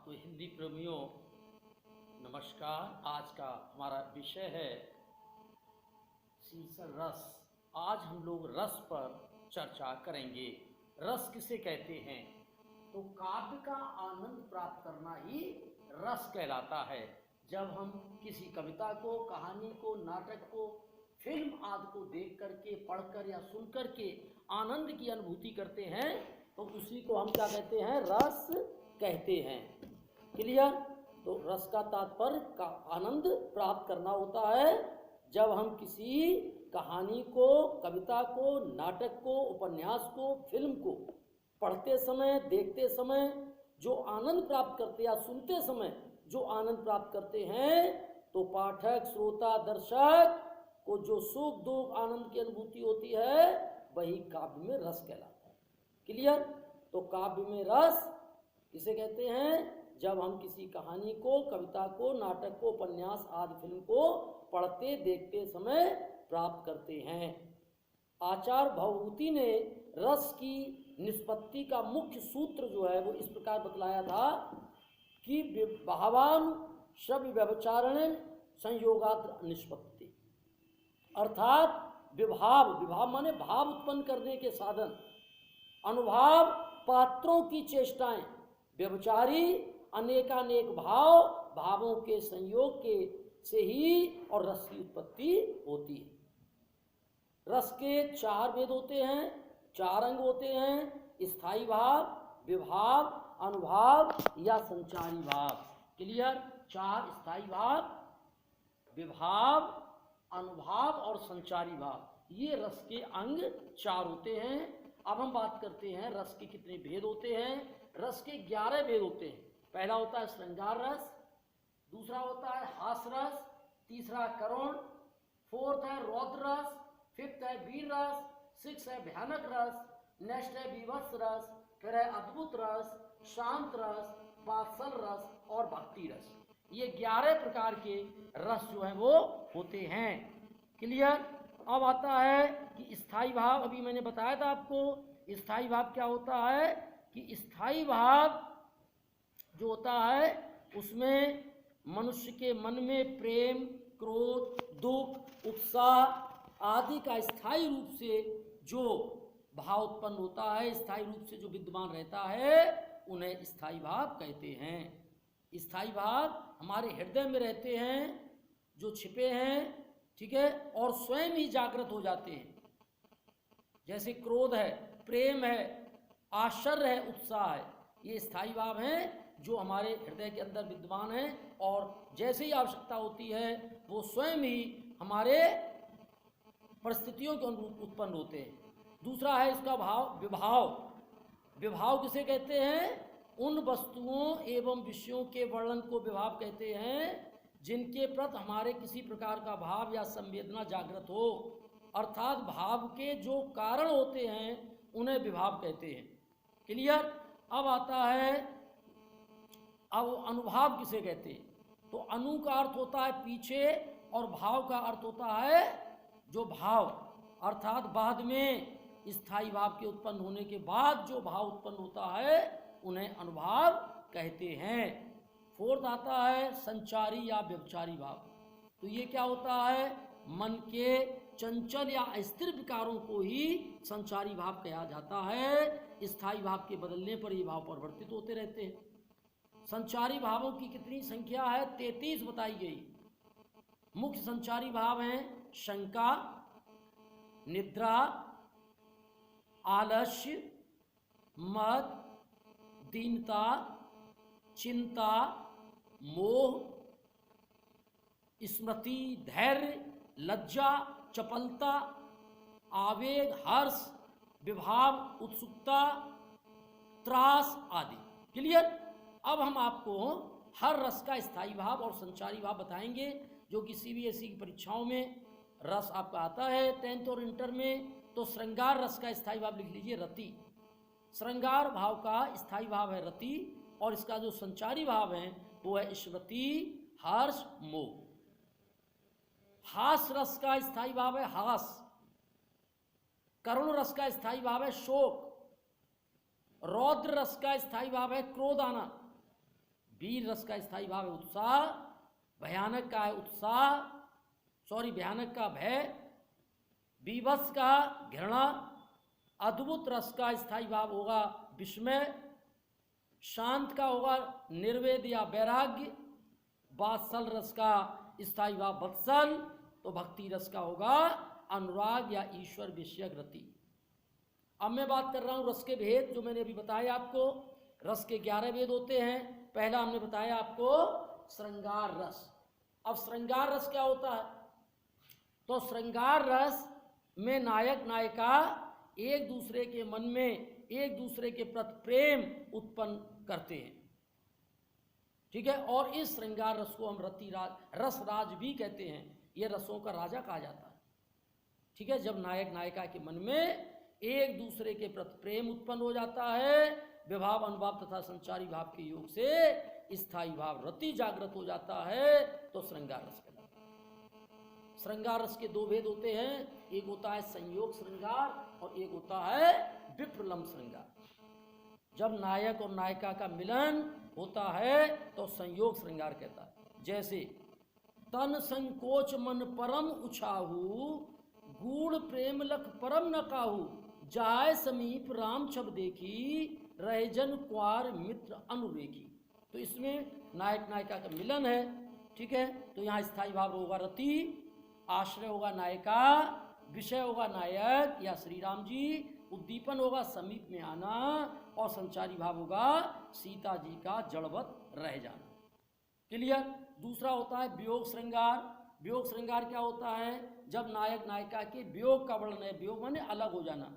तो हिंदी प्रेमियों नमस्कार। आज का हमारा विषय है शीर्षक रस। आज हम लोग रस पर चर्चा करेंगे। रस किसे कहते हैं? तो काव्य का आनंद प्राप्त करना ही रस कहलाता है। जब हम किसी कविता को, कहानी को, नाटक को, फिल्म आदि को देख करके, पढ़कर या सुन करके आनंद की अनुभूति करते हैं तो उसी को हम क्या कहते हैं? रस कहते हैं। क्लियर? तो रस का तात्पर्य का आनंद प्राप्त करना होता है। जब हम किसी कहानी को, कविता को, नाटक को, उपन्यास को, फिल्म को पढ़ते समय, देखते समय जो आनंद प्राप्त करते या सुनते समय जो आनंद प्राप्त करते हैं, तो पाठक, श्रोता, दर्शक को जो सुख दुख आनंद की अनुभूति होती है वही काव्य में रस कहलाता है। क्लियर? तो काव्य में रस किसे कहते हैं? जब हम किसी कहानी को, कविता को, नाटक को, उपन्यास आदि फिल्म को पढ़ते देखते समय प्राप्त करते हैं। आचार्य भवभूति ने रस की निष्पत्ति का मुख्य सूत्र जो है वो इस प्रकार बतलाया था कि भावान श्रव्य व्यभिचारण संयोगात्र निष्पत्ति, अर्थात विभाव, विभाव माने भाव उत्पन्न करने के साधन, अनुभाव पात्रों की चेष्टाएं, व्यभिचारी अनेकानेक भाव, भावों के संयोग के से ही और रस की उत्पत्ति होती है। रस के चार भेद होते हैं, चार अंग होते हैं: स्थायी भाव, विभाव, अनुभाव या संचारी भाव। क्लियर? चार: स्थायी भाव, विभाव, अनुभाव और संचारी भाव। ये रस के अंग चार होते हैं। अब हम बात करते हैं रस के कितने भेद होते हैं। रस के 11 भेद होते हैं। पहला होता है श्रृंगार रस, दूसरा होता है हास रस, तीसरा करुण, फोर्थ है रौद्र रस, फिफ्थ है वीर रस, सिक्स है भयानक रस, नेक्स्ट है बीभत्स रस, फिर है अद्भुत रस, शांत रस, वात्सल रस और भक्ति रस। ये 11 प्रकार के रस जो है वो होते हैं। क्लियर? अब आता है कि स्थायी भाव। अभी मैंने बताया था आपको स्थायी भाव क्या होता है, कि स्थायी भाव जो होता है उसमें मनुष्य के मन में प्रेम, क्रोध, दुख, उत्साह आदि का स्थायी रूप से जो भाव उत्पन्न होता है, स्थायी रूप से जो विद्यमान रहता है, उन्हें स्थायी भाव कहते हैं। स्थायी भाव हमारे हृदय में रहते हैं, जो छिपे हैं, ठीक है, और स्वयं ही जागृत हो जाते हैं। जैसे क्रोध है, प्रेम है, आश्चर्य है, उत्साह है, ये स्थायी भाव हैं जो हमारे हृदय के अंदर विद्यमान है और जैसे ही आवश्यकता होती है वो स्वयं ही हमारे परिस्थितियों के अनुरूप उत्पन्न होते हैं। दूसरा है इसका भाव विभाव। विभाव किसे कहते हैं? उन वस्तुओं एवं विषयों के वर्णन को विभाव कहते हैं जिनके प्रति हमारे किसी प्रकार का भाव या संवेदना जागृत हो, अर्थात भाव के जो कारण होते हैं उन्हें विभाव कहते हैं। क्लियर? अब आता है अब अनुभाव किसे कहते हैं? तो अनु का अर्थ होता है पीछे और भाव का अर्थ होता है जो भाव, अर्थात बाद में स्थायी भाव के उत्पन्न होने के बाद जो भाव उत्पन्न होता है उन्हें अनुभाव कहते हैं। फोर्थ आता है संचारी या व्यभिचारी भाव। तो ये क्या होता है? मन के चंचल या अस्थिर विकारों को ही संचारी भाव कहा जाता है। स्थायी भाव के बदलने पर ये भाव परिवर्तित होते रहते हैं। संचारी भावों की कितनी संख्या है? 33 बताई गई। मुख्य संचारी भाव हैं शंका, निद्रा, आलस्य, मद, दीनता, चिंता, मोह, स्मृति, धैर्य, लज्जा, चपलता, आवेग, हर्ष, विभाव, उत्सुकता, त्रास आदि। क्लियर? अब हम आपको हर रस का स्थायी भाव और संचारी भाव बताएंगे, जो कि सीबीएसई की परीक्षाओं में रस आपका आता है 10th और इंटर में। तो श्रृंगार रस का स्थायी भाव लिख लीजिए रति। श्रृंगार भाव का स्थायी भाव है रति और इसका जो संचारी भाव है वो है स्मृति, हर्ष, मोह। हास रस का स्थायी भाव है हास। करुण रस का स्थायी भाव है शोक। रौद्र रस का स्थायी भाव है क्रोध आना। वीर रस का स्थायी भाव है उत्साह, भयानक का है भयानक का भय, बीभत्स का घृणा, अद्भुत रस का स्थायी भाव होगा विस्मय, शांत का होगा निर्वेद या वैराग्य, वात्सल रस का स्थायी भाव वत्सल, तो भक्ति रस का होगा अनुराग या ईश्वर विषयक रति। अब मैं बात कर रहा हूँ रस के भेद, जो मैंने अभी बताया आपको। रस के 11 भेद होते हैं। पहला हमने बताया आपको श्रृंगार रस। अब श्रृंगार रस क्या होता है? तो श्रृंगार रस में नायक नायिका एक दूसरे के मन में एक दूसरे के प्रति प्रेम उत्पन्न करते हैं, ठीक है। और इस श्रृंगार रस को हम रस राज भी कहते हैं। ये रसों का राजा कहा जाता है, ठीक है। जब नायक नायिका के मन में एक दूसरे के प्रति प्रेम उत्पन्न हो जाता है, विभाव अनुभाव तथा संचारी भाव के योग से स्थायी भाव रति जागृत हो जाता है, तो श्रृंगार रस कहलाता है। श्रृंगार रस के 2 भेद होते हैं, एक होता है संयोग श्रृंगार और एक होता है विप्रलम्ब श्रृंगार। जब नायक और नायिका का मिलन होता है तो संयोग श्रृंगार कहता है। जैसे तन संकोच मन परम उछाहू, गूढ़ प्रेम लख परम न काहू, जाय समीप राम छब देखी, रहे जन क्वार मित्र अनुरेखी। तो इसमें नायक नायिका का मिलन है, ठीक है। तो यहाँ स्थायी भाव होगा रति, आश्रय होगा नायिका, विषय होगा नायक या श्री राम जी, उद्दीपन होगा समीप में आना, और संचारी भाव होगा सीता जी का जड़वत रह जाना। क्लियर। दूसरा होता है वियोग श्रृंगार। वियोग श्रृंगार क्या होता है? जब नायक नायिका के वियोग का वर्णन है। वियोग माने अलग हो जाना,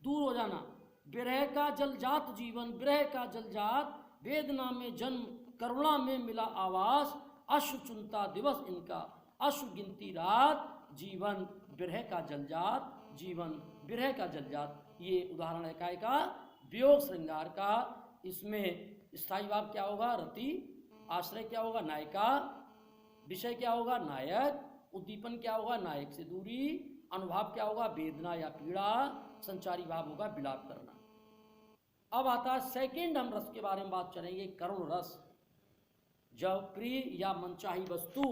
दूर हो जाना। विरह का जलजात जीवन, विरह का जलजात, वेदना में जन्म, करुणा में मिला आवास, अश्रु चुनता दिवस इनका, अश्रु गिनती रात, जीवन विरह का जलजात, जीवन विरह का जलजात। ये उदाहरण है काय का? वियोग श्रृंगार का। इसमें स्थायी भाव क्या होगा? रति, आश्रय क्या होगा? नायिका, विषय क्या होगा? नायक, उद्दीपन क्या होगा? नायक से दूरी, अनुभव क्या होगा? वेदना या पीड़ा, संचारी भाव होगा विलाप करना। अब आता है सेकंड, हम रस के बारे में बात करेंगे, करुण रस। जब प्रिय या मनचाही वस्तु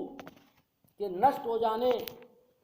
के नष्ट हो जाने